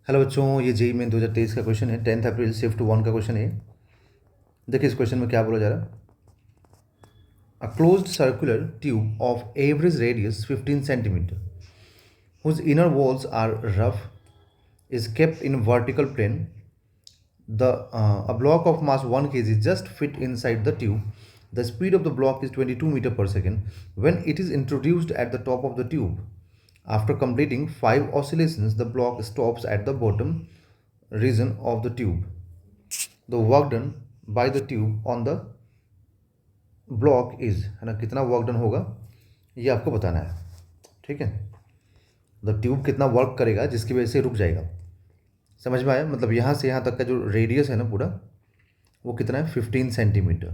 Hello बच्चों, ये JEE main 2023 का क्वेश्चन है। 10 अप्रैल शिफ्ट 1 का क्वेश्चन है। देखिए इस क्वेश्चन में क्या बोला जा रहा है। A closed circular tube of average radius 15 centimetre whose inner walls are rough is kept in vertical plane. A block of mass 1 kg just fit inside the tube. The speed of the block is 22 meter per second when it is introduced at the top of the tube. After completing 5 oscillations, the block stops at the bottom region of the tube. The work done by the tube on the block is है ना, कितना work done होगा ये आपको बताना है। ठीक है, द ट्यूब कितना वर्क करेगा जिसकी वजह से रुक जाएगा। समझ में आया? मतलब यहाँ से यहाँ तक का जो रेडियस है ना पूरा, वो कितना है? 15 सेंटीमीटर।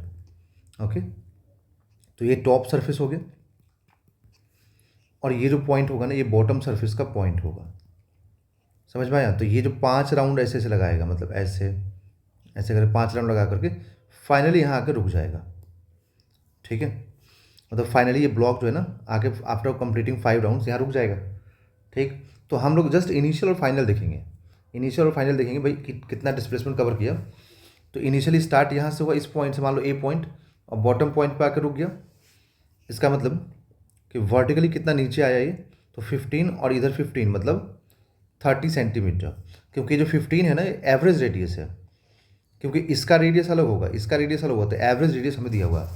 ओके, तो ये टॉप सरफेस हो गया और ये जो पॉइंट होगा ना, ये बॉटम सरफेस का पॉइंट होगा। समझ में आया? तो ये जो 5 राउंड ऐसे ऐसे लगाएगा, मतलब ऐसे ऐसे करके 5 राउंड लगा करके फाइनली यहाँ आकर रुक जाएगा। ठीक है, मतलब फाइनली ये ब्लॉक जो है ना आगे आफ्टर कंप्लीटिंग 5 राउंड्स यहाँ रुक जाएगा। ठीक, तो हम लोग जस्ट इनिशियल और फाइनल देखेंगे। इनिशियल और फाइनल देखेंगे भाई कितना डिस्प्लेसमेंट कवर किया। तो इनिशियली स्टार्ट यहाँ से हुआ, इस पॉइंट से मान लो ए पॉइंट, और बॉटम पॉइंट पे आकर रुक गया। इसका मतलब कि वर्टिकली कितना नीचे आया ये, तो 15 और इधर 15 मतलब 30 सेंटीमीटर। क्योंकि जो 15 है ना ये एवरेज रेडियस है, क्योंकि इसका रेडियस अलग होगा, इसका रेडियस अलग होगा, तो एवरेज रेडियस हमें दिया हुआ है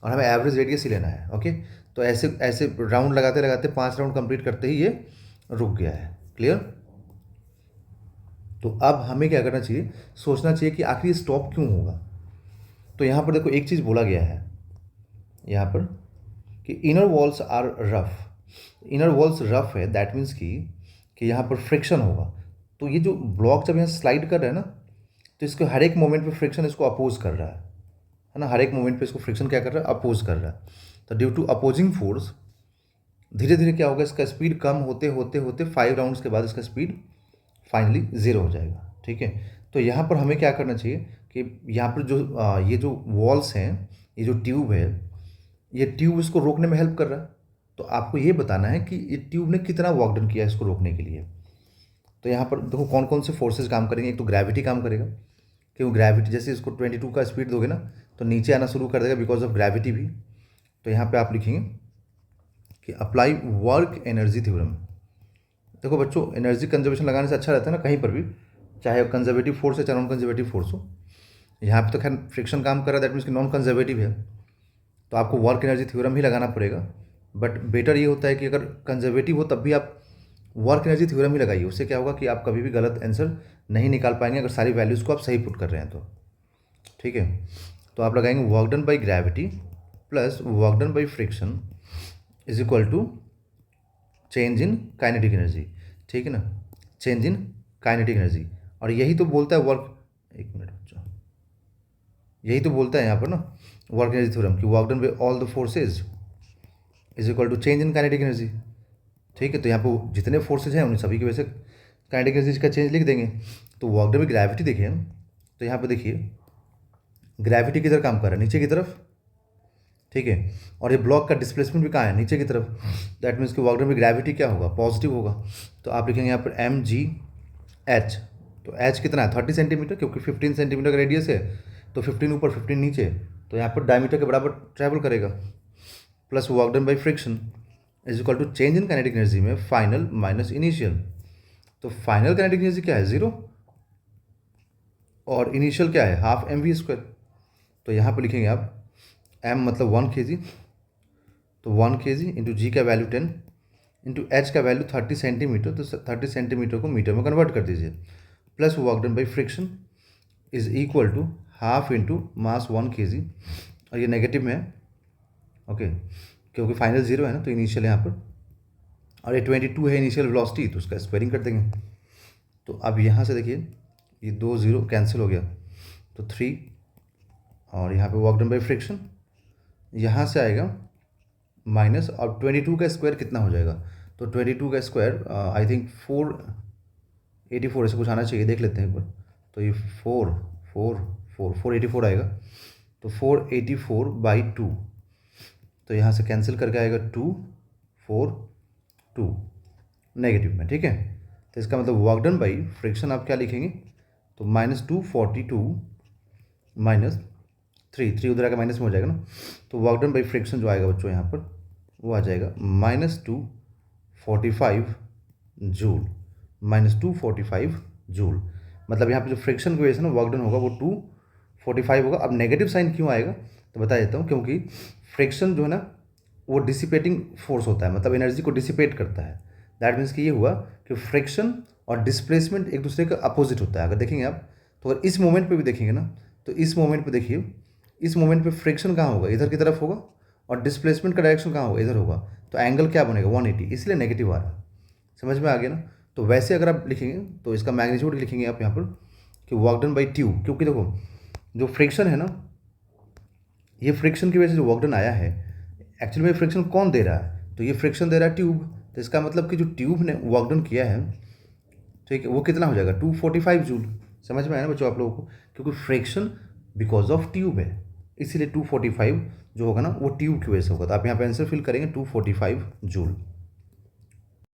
और हमें एवरेज रेडियस ही लेना है। ओके, तो ऐसे ऐसे राउंड लगाते लगाते 5 राउंड कंप्लीट करते ही ये रुक गया है। क्लियर? तो अब हमें क्या करना चाहिए, सोचना चाहिए कि आखिर स्टॉप क्यों होगा। तो यहाँ पर देखो एक चीज़ बोला गया है यहाँ पर कि inner walls are rough. Inner walls rough है, दैट मीन्स कि यहाँ पर फ्रिक्शन होगा। तो ये जो ब्लॉक जब यहाँ स्लाइड कर रहा है ना, तो इसको हर एक मोमेंट पे फ्रिक्शन इसको अपोज कर रहा है ना, हर एक मोमेंट पे इसको फ्रिक्शन क्या कर रहा है? अपोज कर रहा है। तो ड्यू टू अपोजिंग फोर्स धीरे धीरे क्या होगा, इसका स्पीड कम होते होते होते 5 राउंड्स के बाद इसका स्पीड फाइनली 0 हो जाएगा। ठीक है, तो यहाँ पर हमें क्या करना चाहिए कि यहाँ पर जो ये जो वॉल्स हैं, ये जो ट्यूब है, ये ट्यूब इसको रोकने में हेल्प कर रहा है। तो आपको ये बताना है कि ये ट्यूब ने कितना वर्क डन किया इसको रोकने के लिए। तो यहाँ पर देखो कौन कौन से फोर्सेज काम करेंगे। एक तो ग्रेविटी काम करेगा, क्योंकि ग्रेविटी जैसे इसको 22 का स्पीड दोगे ना तो नीचे आना शुरू कर देगा बिकॉज ऑफ ग्रेविटी भी। तो यहाँ पे आप लिखेंगे कि अप्लाई वर्क एनर्जी थ्योरम। देखो बच्चों, एनर्जी कंजर्वेशन लगाने से अच्छा रहता है ना कहीं पर भी, चाहे कंजर्वेटिव फोर्स है चाहे नॉन कंजर्वेटिव फोर्स हो। यहाँ पे तो खैर फ्रिक्शन काम कर रहा है, दैट मीन्स कि नॉन कंजर्वेटिव है, तो आपको वर्क एनर्जी थ्योरम ही लगाना पड़ेगा। बट बेटर ये होता है कि अगर कंजर्वेटिव हो तब भी आप वर्क एनर्जी थ्योरम ही लगाइए। उससे क्या होगा कि आप कभी भी गलत आंसर नहीं निकाल पाएंगे अगर सारी वैल्यूज़ को आप सही पुट कर रहे हैं तो। ठीक है, तो आप लगाएंगे work done by gravity plus work done by friction is equal to change in kinetic energy. ठीक है ना, चेंज इन काइनेटिक एनर्जी। और यही तो बोलता है वर्क, एक मिनट बच्चों, यही तो बोलता है यहाँ पर ना वर्क एनर्जी थ्योरम कि work done by all the forces is equal to change in kinetic energy. ठीक है, तो यहाँ पर जितने फोर्सेज हैं उन सभी की वजह से काइनेटिक एनर्जी का चेंज लिख देंगे। तो वर्क डन बाई ग्रेविटी देखिए, तो यहाँ पर देखिए ग्रेविटी किधर काम कर रहा है? नीचे की तरफ। ठीक है, और ये ब्लॉक का डिस्प्लेसमेंट भी कहाँ है? नीचे की तरफ। दैट मीन्स कि वर्क डन बाई ग्रेविटी क्या होगा? पॉजिटिव होगा। तो आप लिखेंगे यहाँ पर mgh। तो h कितना है? 30 सेंटीमीटर, क्योंकि 15 सेंटीमीटर का रेडियस है तो 15 ऊपर 15 नीचे, तो यहाँ पर डायमीटर के बराबर ट्रैवल करेगा। Plus work done by friction is equal to change in kinetic energy में फाइनल माइनस इनिशियल। तो फाइनल काइनेटिक एनर्जी क्या है? 0, और इनिशियल क्या है? Half mv²। तो यहाँ पर लिखेंगे आप m मतलब 1 kg, तो 1 kg इंटू जी का वैल्यू 10 इंटू एच का वैल्यू 30 सेंटीमीटर, तो 30 सेंटीमीटर को मीटर में कन्वर्ट कर दीजिए। Plus work done by friction is equal to half into mass 1 kg, और ये नेगेटिव में है। ओके, क्योंकि फाइनल 0 है ना, तो इनिशियल यहाँ पर, और ये 22 है इनिशियल वेलोसिटी, तो उसका स्क्वायरिंग कर देंगे। तो अब यहाँ से देखिए ये 2 0 कैंसिल हो गया, तो 3, और यहाँ पे वर्क डन बाई फ्रिक्शन यहाँ से आएगा माइनस, और 22 का स्क्वायर कितना हो जाएगा? तो 22 का स्क्वायर आई थिंक 484 ऐसे कुछ आना चाहिए, देख लेते हैं एक बार। तो ये 484 आएगा, तो 484/2, तो यहाँ से कैंसिल करके आएगा 2 4 2 नेगेटिव में। ठीक है, तो इसका मतलब वर्क डन बाई फ्रिक्शन आप क्या लिखेंगे, तो -242 माइनस 3 उधर आकर माइनस में हो जाएगा ना, तो वर्क डन बाई फ्रिक्शन जो आएगा बच्चों यहाँ पर वो आ जाएगा -245 जूल, -245 जूल। मतलब यहाँ पे जो फ्रिक्शन की वजह से ना वर्क डन होगा वो 245 होगा। अब नेगेटिव साइन क्यों आएगा तो बता देता हूँ, क्योंकि फ्रिक्शन जो है ना वो डिसिपेटिंग फोर्स होता है, मतलब एनर्जी को डिसिपेट करता है। दैट मीन्स कि ये हुआ कि फ्रिक्शन और डिस्प्लेसमेंट एक दूसरे का अपोजिट होता है। अगर देखेंगे आप तो अगर इस मोमेंट पे भी देखेंगे ना, तो इस मोमेंट पे देखिए, इस मोमेंट पे फ्रिक्शन कहाँ होगा, इधर की तरफ होगा, और डिस्प्लेसमेंट का डायरेक्शन कहाँ होगा, इधर होगा। तो एंगल क्या बनेगा 180, इसलिए नेगेटिव आ रहा है। समझ में आ गया ना। तो वैसे अगर आप लिखेंगे तो इसका मैग्नीट्यूड लिखेंगे आप यहाँ पर कि वर्क डन बाई ट्यूब, क्योंकि देखो जो फ्रिक्शन है ना, ये फ्रिक्शन की वजह से जो वर्क डन आया है, एक्चुअली में फ्रिक्शन कौन दे रहा है, तो ये फ्रिक्शन दे रहा है ट्यूब। तो इसका मतलब कि जो ट्यूब ने वर्क डन किया है, ठीक है, वो कितना हो जाएगा 245 जूल। समझ में आया ना बच्चों आप लोगों को, क्योंकि फ्रिक्शन बिकॉज ऑफ ट्यूब है, इसीलिए 245 जो होगा ना वो ट्यूब की वजह से होगा। तो आप यहाँ पे आंसर फिल करेंगे 245 जूल।